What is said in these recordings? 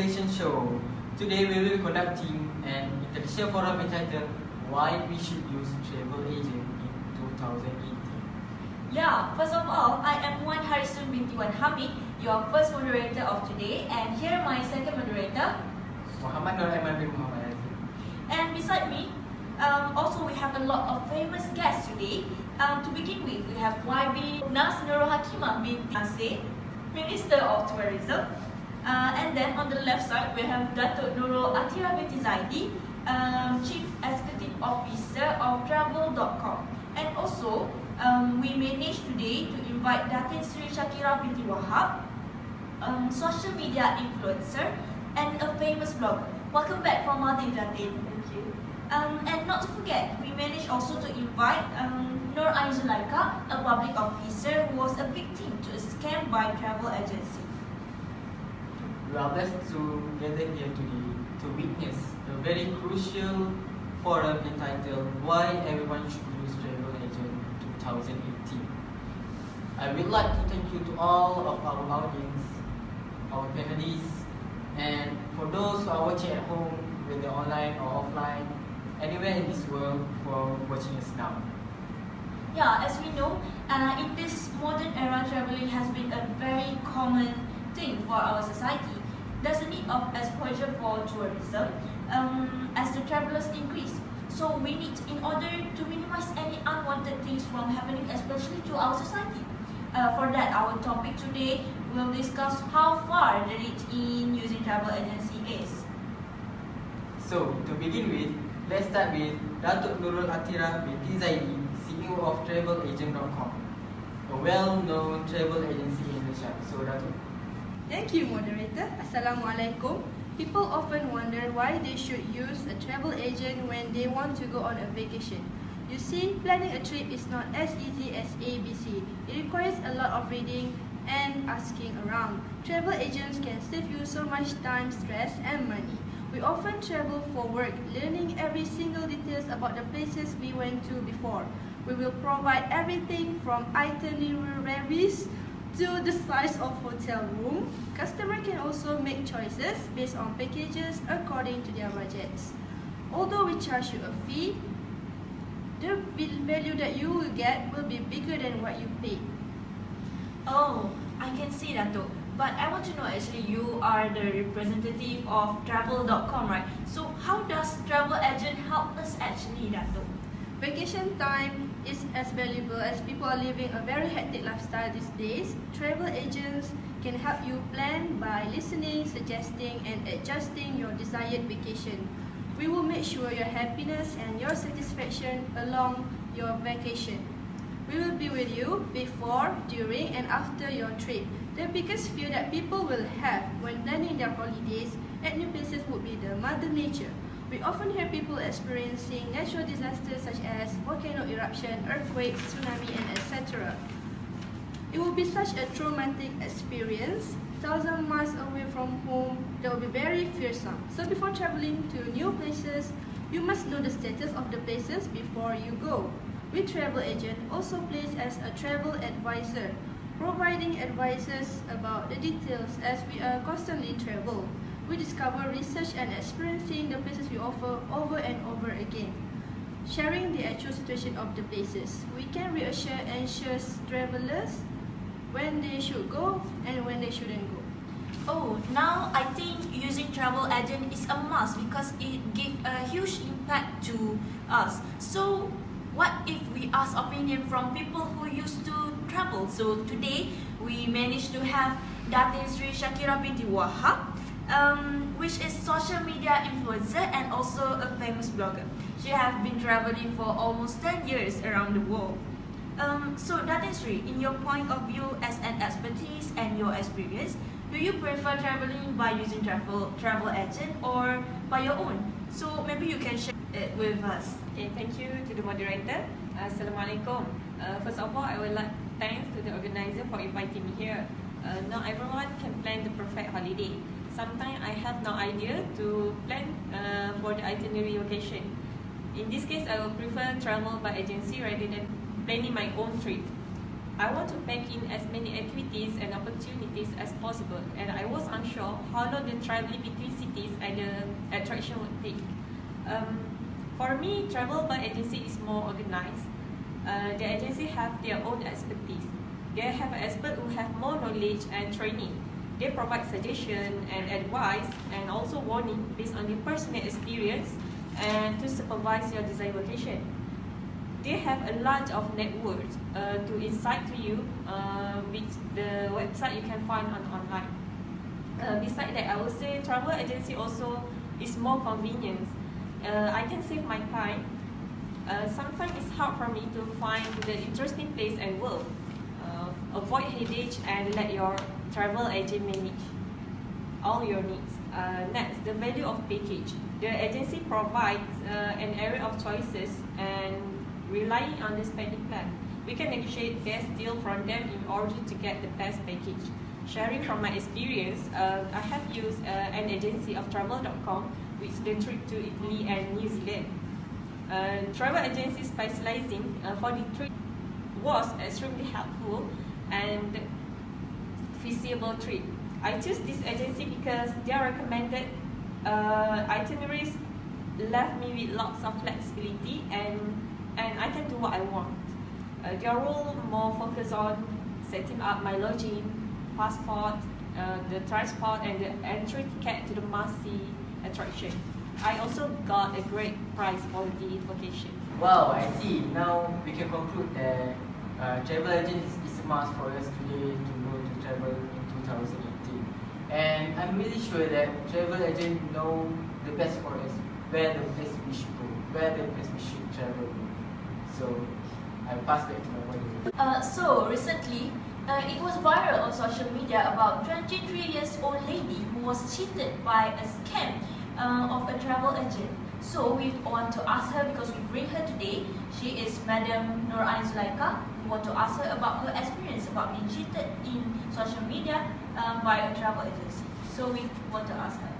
Congratulations show. Today we will be conducting an international forum entitled Why We Should Use Travel Agent in 2018. Yeah, first of all, I am Wan Harisun binti Wan Hamid, your first moderator of today, and here my second moderator, Muhammad Nur Aiman bin Muhammad Aziz. And beside me, also we have a lot of famous guests today. To begin with, we have YB Nas Nurul Hakimah binti Nasir, Minister of Tourism. And then on the left side, we have Datuk Nurul Atira binti Zaidi, Chief Executive Officer of Travel.com. And also, we managed today to invite Datin Sri Shakira binti Wahab, social media influencer, and a famous blogger. Welcome back from Maldives, Datin. Thank you. And not to forget, we managed also to invite Nur Ain Zulaika, a public officer who was a victim to a scam by travel agency. We are blessed to gather here today to witness a very crucial forum entitled Why Everyone Should Use Travel Agent 2018. I would like to thank you to all of our audience, our panelists, and for those who are watching at home, whether online or offline, anywhere in this world, for watching us now. Yeah, as we know, in this modern era, traveling has been a very common thing for our society. There's a need of exposure for tourism as the travelers increase. So we need, in order to minimize any unwanted things from happening, especially to our society. For that, our topic today will discuss how far the reach in using travel agency is. So, to begin with, let's start with Datuk Nurul Atira binti Zaidi, CEO of TravelAgent.com, a well-known travel agency in Indonesia. So, Datuk. Thank you, moderator. Assalamualaikum. People often wonder why they should use a travel agent when they want to go on a vacation. You see, planning a trip is not as easy as ABC. It requires a lot of reading and asking around. Travel agents can save you so much time, stress, and money. We often travel for work, learning every single details about the places we went to before. We will provide everything from itineraries to the size of hotel room. Customer can also make choices based on packages according to their budgets. Although we charge you a fee, the value that you will get will be bigger than what you pay. Oh, I can see that though. But I want to know, actually, you are the representative of Travel.com, right? So how does travel agent help us actually, Dato? Vacation time is as valuable as people are living a very hectic lifestyle these days. Travel agents can help you plan by listening, suggesting, and adjusting your desired vacation. We will make sure your happiness and your satisfaction along your vacation. We will be with you before, during, and after your trip. The biggest fear that people will have when planning their holidays at new places would be the Mother Nature. We often hear people experiencing natural disasters such as volcano eruption, earthquakes, tsunami, and etc. It will be such a traumatic experience. 1,000 miles away from home, that will be very fearsome. So before traveling to new places, you must know the status of the places before you go. We travel agent also plays as a travel advisor, providing advices about the details as we are constantly travel. We discover, research, and experiencing the places we offer over and over again. Sharing the actual situation of the places, we can reassure and assure travelers when they should go and when they shouldn't go. Oh, now I think using travel agent is a must because it gives a huge impact to us. So what if we ask opinion from people who used to travel? So today we managed to have Datin Sri Shakira binti Wahab, which is social media influencer and also a famous blogger. She has been traveling for almost 10 years around the world. So Datin Sri, in your point of view as an expertise and your experience, do you prefer traveling by using travel agent or by your own? So maybe you can share it with us. Okay, thank you to the moderator. Assalamualaikum. First of all, I would like thanks to the organizer for inviting me here. Not everyone can plan the perfect holiday. Sometimes I have no idea to plan for the itinerary location. In this case, I will prefer travel by agency rather than planning my own trip. I want to pack in as many activities and opportunities as possible, and I was unsure how long the traveling between cities and the attraction would take. For me, travel by agency is more organized. The agency have their own expertise. They have experts who have more knowledge and training. They provide suggestion and advice and also warning based on their personal experience and to supervise your desired vacation. They have a large of networks to insight to you, which the website you can find online. Besides that, I would say travel agency also is more convenient. I can save my time. Sometimes it's hard for me to find the interesting place and work. Avoid headache and let your travel agent manage all your needs. Next, the value of package. The agency provides an array of choices and relying on the spending plan. We can negotiate best deal from them in order to get the best package. Sharing from my experience, I have used an agency of travel.com, which the trip to Italy and New Zealand. Travel agency specializing for the trip was extremely helpful and feasible trip. I choose this agency because their recommended itineraries left me with lots of flexibility and I can do what I want. Their role more focused on setting up my lodging, passport, the transport and the entry ticket to the must-see attraction. I also got a great price for the vacation. Wow, I see. Now we can conclude that travel agent is a must for us today to go to travel in 2018. And I'm really sure that travel agent know the best for us, where the place we should go, where the place we should travel. So I'll pass back to my moderator. So recently, it was viral on social media about 23 years old lady who was cheated by a scam of a travel agent. So we want to ask her because we bring her today. She is Madam Nur Ain Zulaika. We want to ask her about her experience about being cheated in social media by a travel agency. So we want to ask her.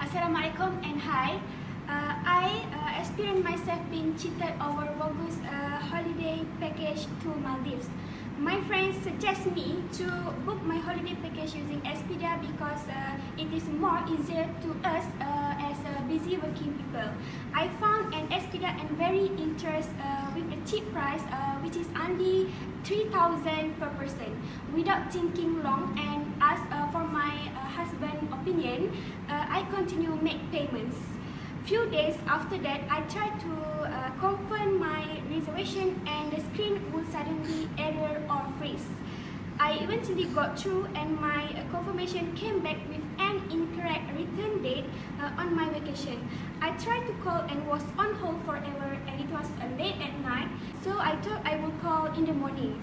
Assalamualaikum and hi. I experienced myself being cheated over bogus holiday package to Maldives. My friends suggest me to book my holiday package using Expedia because it is more easier to us as busy working people. I found an Expedia and very interest with a cheap price which is only 3,000 per person. Without thinking long and as for my husband's opinion, I continue make payments. Few days after that, I tried to confirm my reservation and the screen would suddenly error or freeze. I eventually got through and my confirmation came back with an incorrect return date on my vacation. I tried to call and was on hold forever and it was late at night, so I thought I would call in the morning.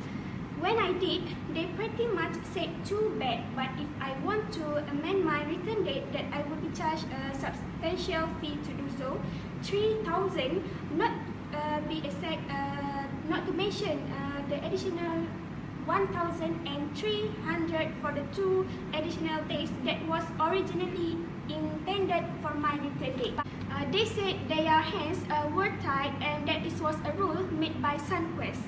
When I did, they pretty much said too bad, but if I want to amend my return date, that I would be charged a substantial fee to do so, 3,000, not be exact, not to mention the additional 1,300 for the 2 additional days that was originally intended for my return date. They said their hands were tied and that this was a rule made by SunQuest.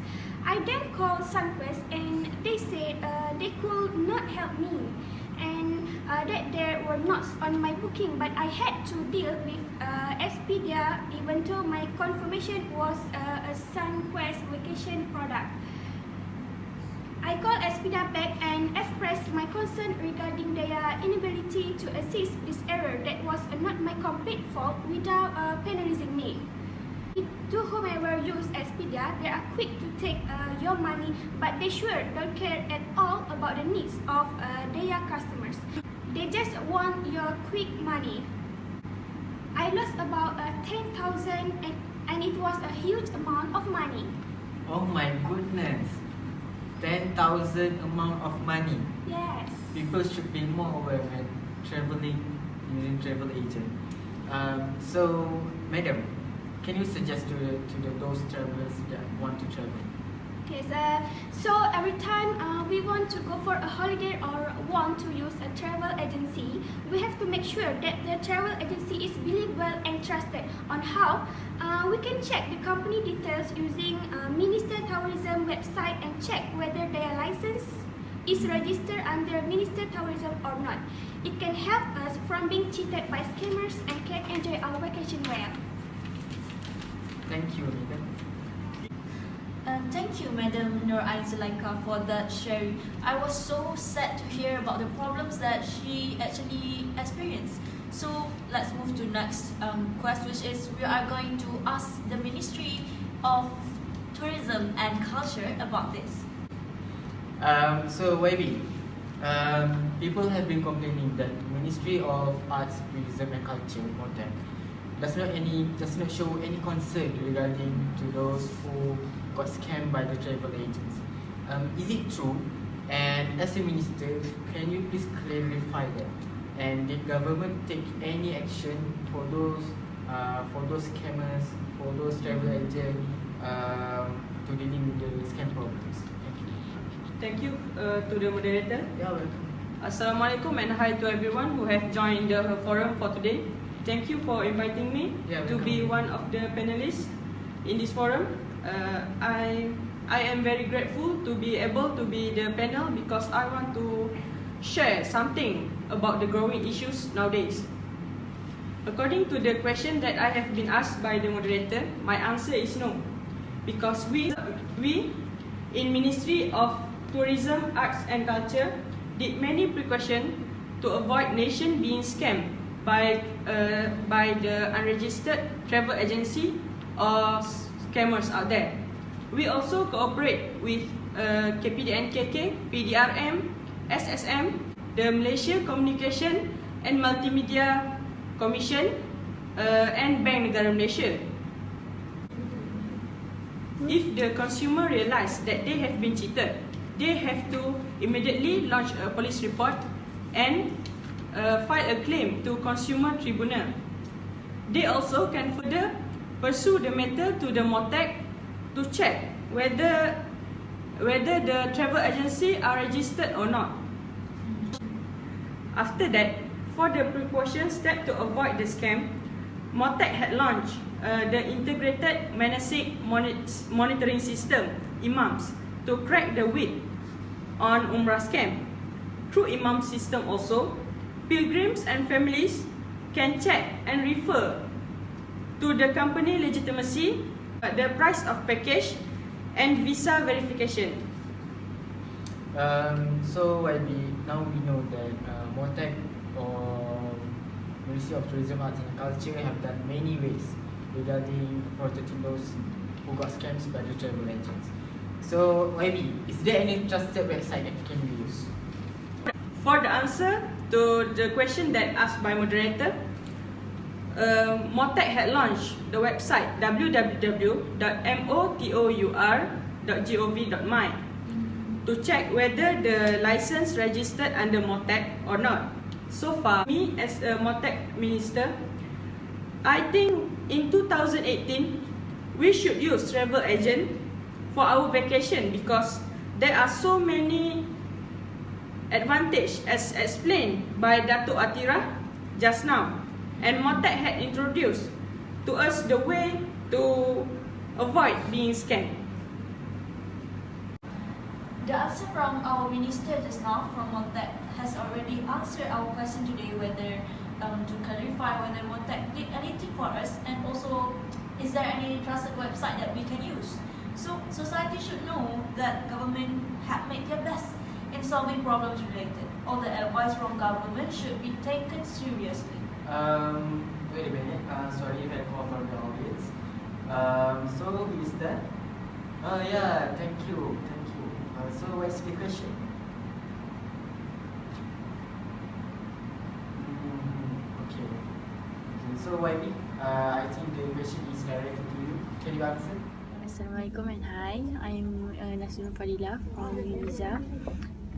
I then called SunQuest and they said they could not help me and that there were notes on my booking, but I had to deal with Expedia even though my confirmation was a SunQuest vacation product. I called Expedia back and expressed my concern regarding their inability to assist this error that was not my complete fault without penalizing me. To whomever use Expedia, they are quick to take your money, but they sure don't care at all about the needs of their customers. They just want your quick money. I lost about 10,000 and it was a huge amount of money. Oh my goodness, 10,000 amount of money. Yes. People should be more aware when traveling using travel agent. So, madam, can you suggest to those travelers that want to travel? Okay, so every time we want to go for a holiday or want to use a travel agency, we have to make sure that the travel agency is believable and trusted. On how we can check the company details using Minister Tourism website and check whether their license is registered under Minister Tourism or not. It can help us from being cheated by scammers and can enjoy our vacation well. Thank you, Megan. Thank you, Madam Nur Aizalaika, for that sharing. I was so sad to hear about the problems that she actually experienced. So let's move to next question, which is we are going to ask the Ministry of Tourism and Culture about this. So YB, people have been complaining that Ministry of Arts, Tourism and Culture, MOTEC, does not show any concern regarding to those who got scammed by the travel agents. Is it true? And as a minister, can you please clarify that? And did government take any action for those scammers, for those travel agents to dealing with the scam problems? Thank you. Thank you to the moderator. Yeah, welcome. Assalamualaikum and hi to everyone who have joined the forum for today. Thank you for inviting me to be one of the panelists in this forum. I am very grateful to be able to be the panel because I want to share something about the growing issues nowadays. According to the question that I have been asked by the moderator, my answer is no. Because we in Ministry of Tourism, Arts and Culture did many precautions to avoid nation being scammed by the unregistered travel agency or scammers out there. We also cooperate with KPDNKK, PDRM, SSM, the Malaysia Communication and Multimedia Commission, and Bank Negara Malaysia. If the consumer realize that they have been cheated, they have to immediately launch a police report and file a claim to Consumer Tribunal. They also can further pursue the matter to the MOTEC to check whether the travel agency are registered or not. After that, for the precaution step to avoid the scam, MOTEC had launched the Integrated Manasik Monitoring System, IMAMS, to crack the whip on Umrah scam. Through IMAM system also, pilgrims and families can check and refer to the company legitimacy, the price of package and visa verification. So now we know that MOTEC or Ministry of Tourism, Arts and Culture have done many ways regarding protecting those who got scammed by the travel agents. So is there any trusted website that can be used? For the answer to the question that asked by moderator, MOTEC had launched the website www.motour.gov.my to check whether the license registered under MOTEC or not. So far, me as a MOTEC minister, I think in 2018 we should use travel agent for our vacation because there are so many advantages as explained by Datuk Atira just now, and MOTEC had introduced to us the way to avoid being scammed. The answer from our minister just now from MOTEC has already answered our question today, whether to clarify whether MOTEC did anything for us, and also is there any trusted website that we can use. So society should know that government have made their best in solving problems related. All the advice from government should be taken seriously. Wait a minute. Sorry, you had a call from the audience. So who is that? Yeah, thank you. So what's the question? Okay. So YB, I think the question is directed to you. Can you answer? Assalamualaikum and hi, I'm Nasrul Fadila from Unisza.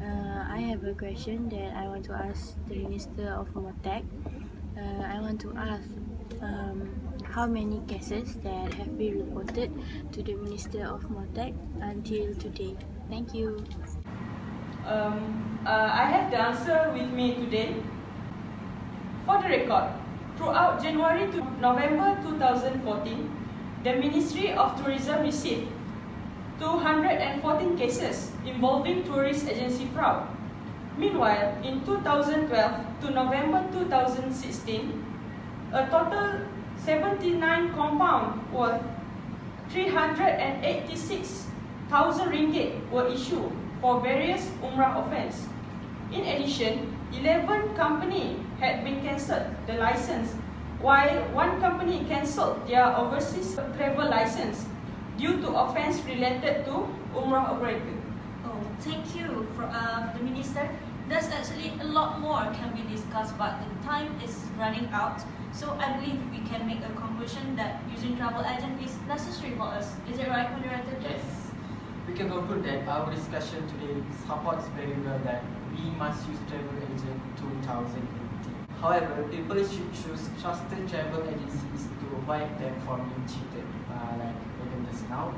I have a question that I want to ask the Minister of MOTEC. I want to ask how many cases that have been reported to the Minister of Motek until today. Thank you. I have the answer with me today. For the record, throughout January to November 2014, the Ministry of Tourism received 214 cases involving tourist agency fraud. Meanwhile, in 2012 to November 2016, a total 79 compound worth 386,000 ringgit were issued for various Umrah offence. In addition, 11 companies had been cancelled the license, while one company cancelled their overseas travel license due to offence related to Umrah operator. Oh, thank you for the Minister. There's actually a lot more can be discussed, but the time is running out. So I believe we can make a conclusion that using travel agent is necessary for us. Is it right, moderator? Yes. We can conclude that our discussion today supports very well that we must use travel agent 2018. However, people should choose trusted travel agencies to avoid them from being cheated, like we just now.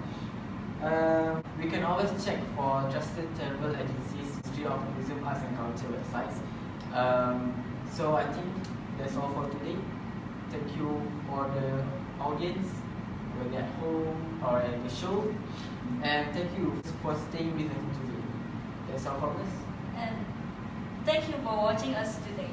We can always check for trusted travel agencies, Ministry of Tourism, Arts and Culture websites. So I think that's all for today. Thank you for the audience, whether at home or at the show. And thank you for staying with us today. That's all from us. And thank you for watching us today.